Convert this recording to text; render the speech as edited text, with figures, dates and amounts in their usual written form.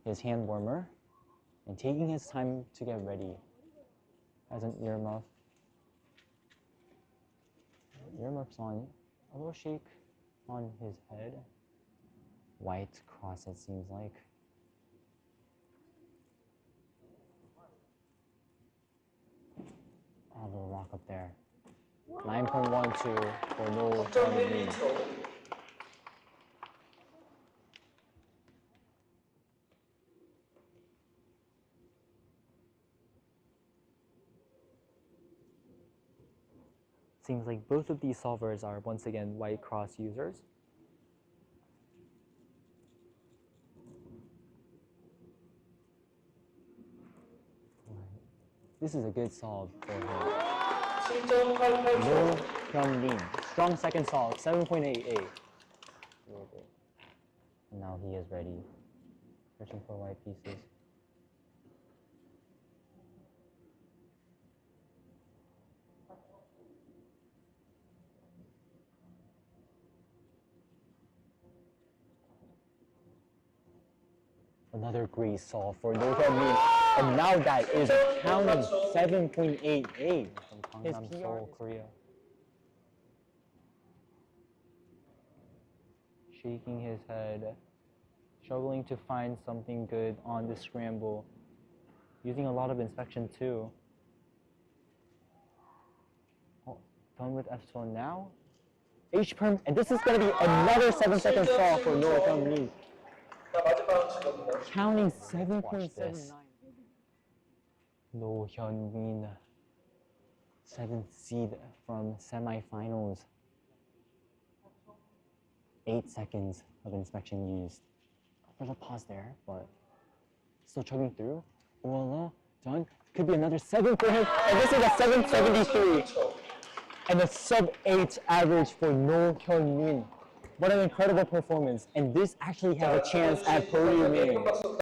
his hand warmer and taking his time to get ready. Has an earmuff. Earmuffs on, a little shake on his head. White cross, it seems like. A little rock up there. 9.12 for No Hyun-min. Seems like both of these solvers are once again white cross users. This is a good solve for him. No Hyun-min. Strong second solve, 7.88. And now he is ready. Searching for white pieces. Another great solve for No Hyun-min. And now that is counting 7.88 from Gangnam, Seoul, Korea. Shaking his head, struggling to find something good on the scramble. Using a lot of inspection too. Oh, done with F1 now. H-perm, and this is going to be another 7-second solve for No Hyun-min. Counting 7.79. No Hyun-min, 7th seed from semifinals. 8 seconds of inspection used. There's a pause there, but still chugging through. Voila, done. Could be another 7 for him, and this is a 7.73. And a sub-8 average for No Hyun-min. What an incredible performance, and this actually has a chance at podiuming.